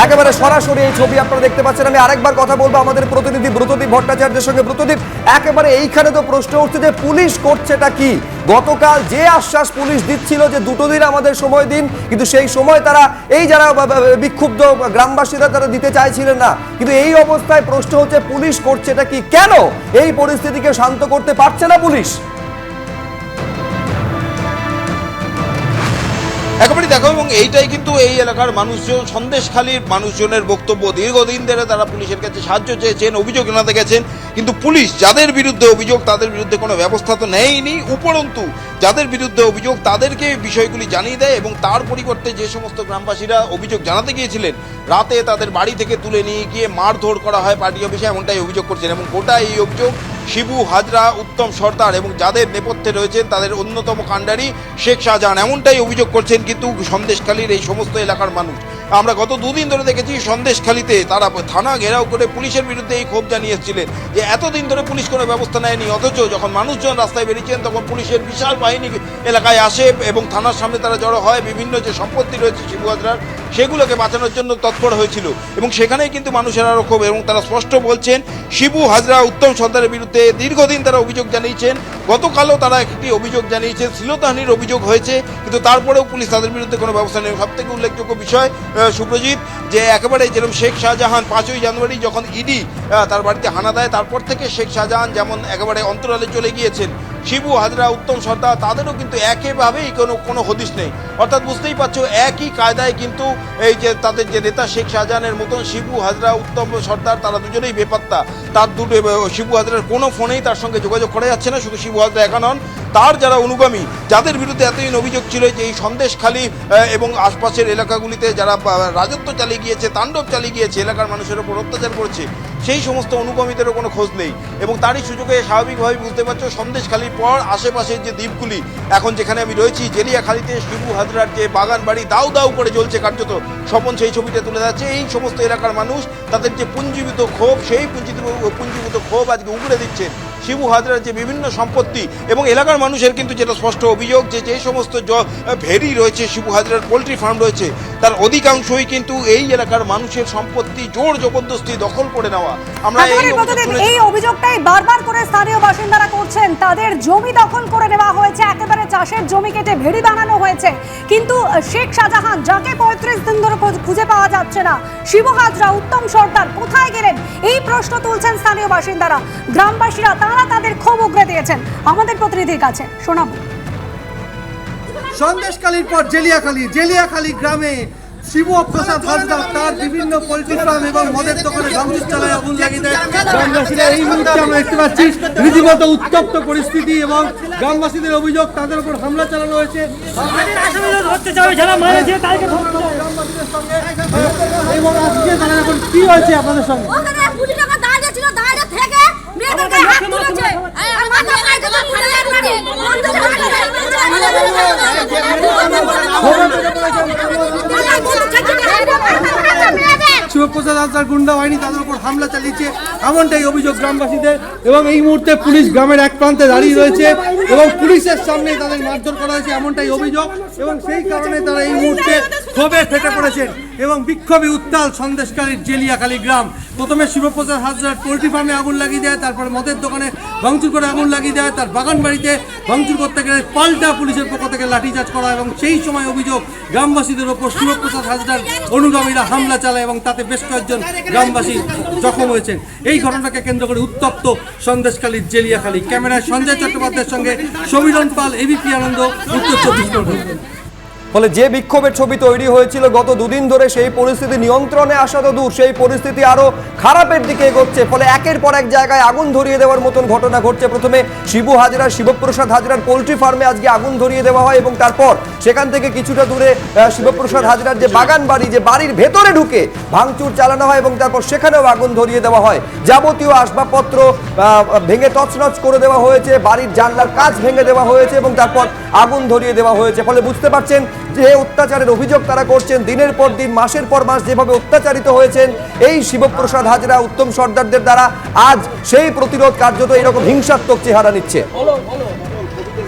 একেবারে সরাসরি এই ছবি আপনারা দেখতে পাচ্ছেন। আমি আরেকবার কথা বলবো আমাদের প্রতিনিধি ব্রতদীপ ভট্টাচার্যের সঙ্গে। ব্রতদীপ, একেবারে এইখানে তো প্রশ্ন উঠছে যে পুলিশ করছেটা কি? গতকাল যে আশ্বাস পুলিশ দিচ্ছিল যে 2 দিন আমাদের সময় দিন, কিন্তু সেই সময় তারা এই যারা বিক্ষুব্ধ গ্রামবাসীরা তারা দিতে চাইছিলেন না। কিন্তু এই অবস্থায় প্রশ্ন হচ্ছে পুলিশ করছেটা কি? কেন এই পরিস্থিতিকে শান্ত করতে পারছে না পুলিশ? একেবারে দেখো, এবং এইটাই কিন্তু এই এলাকার মানুষজন, সন্দেশখালীর মানুষজনের বক্তব্য। দীর্ঘদিন ধরে তারা পুলিশের কাছে সাহায্য চেয়েছেন, অভিযোগ জানাতে গেছেন, কিন্তু পুলিশ যাদের বিরুদ্ধে অভিযোগ তাদের বিরুদ্ধে কোনো ব্যবস্থা তো নেয়নি। উপরন্তু যাদের বিরুদ্ধে অভিযোগ তাদেরকে বিষয়গুলি জানিয়ে দেয়, এবং তার পরিবর্তে যে সমস্ত গ্রামবাসীরা অভিযোগ জানাতে গিয়েছিলেন রাতে তাদের বাড়ি থেকে তুলে নিয়ে গিয়ে মারধর করা হয় পার্টি অফিসে, এমনটাই অভিযোগ করছেন। এবং গোটা এই অভিযোগ শিবু হাজরা, উত্তম সর্দার এবং যাদের নেপথ্যে রয়েছেন তাদের অন্যতম কাণ্ডারি শেখ শাহজাহান, এমনটাই অভিযোগ করছেন কিন্তু সন্দেশখালীর এই সমস্ত এলাকার মানুষ। আমরা গত 2 দিন ধরে দেখেছি সন্দেশখালীতে তারা থানা ঘেরাও করে পুলিশের বিরুদ্ধে এই ক্ষোভ জানিয়েছিলেন যে এতদিন ধরে পুলিশ কোনো ব্যবস্থা নেয়নি, অথচ যখন মানুষজন রাস্তায় বেরিয়েছেন তখন পুলিশের বিশাল বাহিনী এলাকায় আসে এবং থানার সামনে তারা জড়ো হয়। বিভিন্ন যে সম্পত্তি রয়েছে শিবু হাজরার সেগুলোকে বাঁচানোর জন্য তৎপর হয়েছিল, এবং সেখানেই কিন্তু মানুষের আরও ক্ষোভ। এবং তারা স্পষ্ট বলছেন শিবু হাজরা, উত্তম সর্দারের বিরুদ্ধে দীর্ঘদিন তারা অভিযোগ জানিয়েছেন। গতকালও তারা একটি অভিযোগ জানিয়েছেন, শ্লীলতাহানির অভিযোগ হয়েছে, কিন্তু তারপরেও পুলিশ তাদের বিরুদ্ধে কোনো ব্যবস্থা নেই। সব থেকে উল্লেখযোগ্য বিষয় সুপ্রজিৎ, যে একেবারে যেরকম শেখ শাহজাহান 5ই জানুয়ারি যখন ইডি তার বাড়িতে হানা দেয়, তারপর থেকে শেখ শাহজাহান যেমন একেবারে অন্তরালে চলে গিয়েছেন, শিবু হাজরা, উত্তম সর্দার তাদেরও কিন্তু একইভাবেই কোনো হদিশ নেই। অর্থাৎ বুঝতেই পারছো একই কায়দায় কিন্তু এই যে তাদের যে নেতা শেখ শাহজাহানের মতন শিবু হাজরা, উত্তম সর্দার তারা দুজনেই বেপাত্তা। তার শিবু হাজরার কোনো ফোনেই তার সঙ্গে যোগাযোগ করা যাচ্ছে না। শুধু শিবু হাজরা একা নন, তার যারা অনুগামী, যাদের বিরুদ্ধে এতদিন অভিযোগ ছিল যে এই সন্দেশখালী এবং আশপাশের এলাকাগুলিতে যারা রাজত্ব চালিয়ে গিয়েছে, তাণ্ডব চালিয়ে গিয়েছে, এলাকার মানুষের ওপর অত্যাচার করেছে, সেই সমস্ত অনুগামীদেরও কোনো খোঁজ নেই। এবং তারই সুযোগে স্বাভাবিকভাবেই বুঝতে পারছো সন্দেশখালীর পর আশেপাশের যে দ্বীপগুলি, এখন যেখানে আমি রয়েছি জেলিয়াখালীতে শিবু হাজরার যে বাগান বাড়ি দাউ দাউ করে জ্বলছে কার্যত, স্বপন সেই ছবিটা তুলে যাচ্ছে। এই সমস্ত এলাকার মানুষ তাদের যে পুঞ্জীভূত ক্ষোভ, সেই পুঞ্জীভূত ক্ষোভ আজকে উগড়ে দিচ্ছেন শিবু হাজরার যে বিভিন্ন সম্পত্তি। এবং এলাকার মানুষের কিন্তু যেটা স্পষ্ট অভিযোগ যে সমস্ত ভেরি রয়েছে, শিবু হাজরার পোলট্রি ফার্ম রয়েছে, তার অধিকাংশই কিন্তু এই এলাকার মানুষের সম্পত্তি জোর জবরদস্তি দখল করে নেওয়া। আমরা এই অভিযোগটাই বারবার করে স্থানীয় বাসিন্দারা করছেন, তাদের জমি দখল করে নেওয়া হয়েছে, একেবারে চাষের জমি কেটে ভেড়ি বানানো হয়েছে। কিন্তু শেখ শাহজাহান, যাকে 35 দিন ধরে খুঁজে পাওয়া যাচ্ছে না, শিবু হাজরা, উত্তম সর্দার কোথায় গেলেন? এই প্রশ্ন তুলছেন স্থানীয় বাসিন্দারা। গ্রামবাসীরা তারা তাদের ক্ষোভ উগরে দিয়েছেন আমাদের প্রতিনিধির কাছে, শোনাবো। সন্দেশখালীর পর জেলিয়াখালী গ্রামে শিবু প্রসাদ হাজরা তার বিভিন্ন পোল্ট্রি ফার্ম এবং মদের দোকানে ভাঙচুর চালায়, আগুন লাগিয়ে দেয়। গ্রামবাসীরা এই মুহূর্তে আমরা দেখতে পাচ্ছি রীতিমতো উত্তপ্ত পরিস্থিতি, এবং গ্রামবাসীদের অভিযোগ তাদের উপর হামলা চালানো হয়েছে। এখন কি হয়েছে আপনাদের সঙ্গে? শিবপ্রসাদ হাজরার গুন্ডা বাহিনী তাদের উপর হামলা চালিয়েছে, এমনটাই অভিযোগ গ্রামবাসীদের। এবং এই মুহূর্তে পুলিশ গ্রামের এক প্রান্তে দাঁড়িয়ে রয়েছে এবং পুলিশের সামনে তাদের মারধর করা হয়েছে, এমনটাই অভিযোগ। এবং সেই কারণে তারা এই মুহূর্তে ক্ষোভে ফেটে পড়েছেন এবং বিক্ষোভে উত্তাল সন্দেশখালীর জেলিয়াখালী গ্রাম। প্রথমে শিবপ্রসাদ হাজরার পোলট্রি ফার্মে আগুন লাগিয়ে দেয়, তারপরে মদের দোকানে ভাঙচুর করে আগুন লাগিয়ে দেয়, তার বাগান বাড়িতে ভাঙচুর করতে গেলে পাল্টা পুলিশের পক্ষ থেকে লাঠিচার্জ করা। এবং সেই সময় অভিযোগ গ্রামবাসীদের ওপর শিবপ্রসাদ হাজরার অনুগামীরা হামলা চালায় এবং তাতে বেশ কয়েকজন গ্রামবাসী জখম হয়েছেন। এই ঘটনাকে কেন্দ্র করে উত্তপ্ত সন্দেশখালীর জেলিয়াখালী। ক্যামেরায় সঞ্জয় চট্টোপাধ্যায়ের সঙ্গে সমীরণ পাল, এবিপি আনন্দ, উত্তর 24 ঘন্টা। ফলে যে বিক্ষোভের ছবি তৈরি হয়েছিল গত 2 দিন ধরে, সেই পরিস্থিতি নিয়ন্ত্রণে আসা তো দূর, সেই পরিস্থিতি আরো খারাপের দিকে এগোচ্ছে। ফলে একের পর এক জায়গায় আগুন ধরিয়ে দেওয়ার মতন ঘটনা ঘটছে। প্রথমে শিবু হাজরা, শিবপ্রসাদ হাজরার পোলট্রি ফার্মে আজকে আগুন ধরিয়ে দেওয়া হয়, এবং তারপর সেখান থেকে কিছুটা দূরে শিবপ্রসাদ হাজরার যে বাগান বাড়ি, যে বাড়ির ভেতরে ঢুকে ভাঙচুর চালানো হয়, এবং তারপর সেখানেও আগুন ধরিয়ে দেওয়া হয়। যাবতীয় আসবাবপত্র ভেঙে তছনছ করে দেওয়া হয়েছে, বাড়ির জানলার কাচ ভেঙে দেওয়া হয়েছে, এবং তারপর আগুন ধরিয়ে দেওয়া হয়েছে। ফলে বুঝতে পারছেন যে অত্যাচারের অভিযোগ তারা করছেন, দিনের পর দিন, মাসের পর মাস যেভাবে অত্যাচারিত হয়েছেন এই শিবপ্রসাদ হাজরা, উত্তম সর্দারদের দ্বারা, আজ সেই প্রতিরোধ কার্যত এরকম হিংসাত্মক চেহারা নিচ্ছে।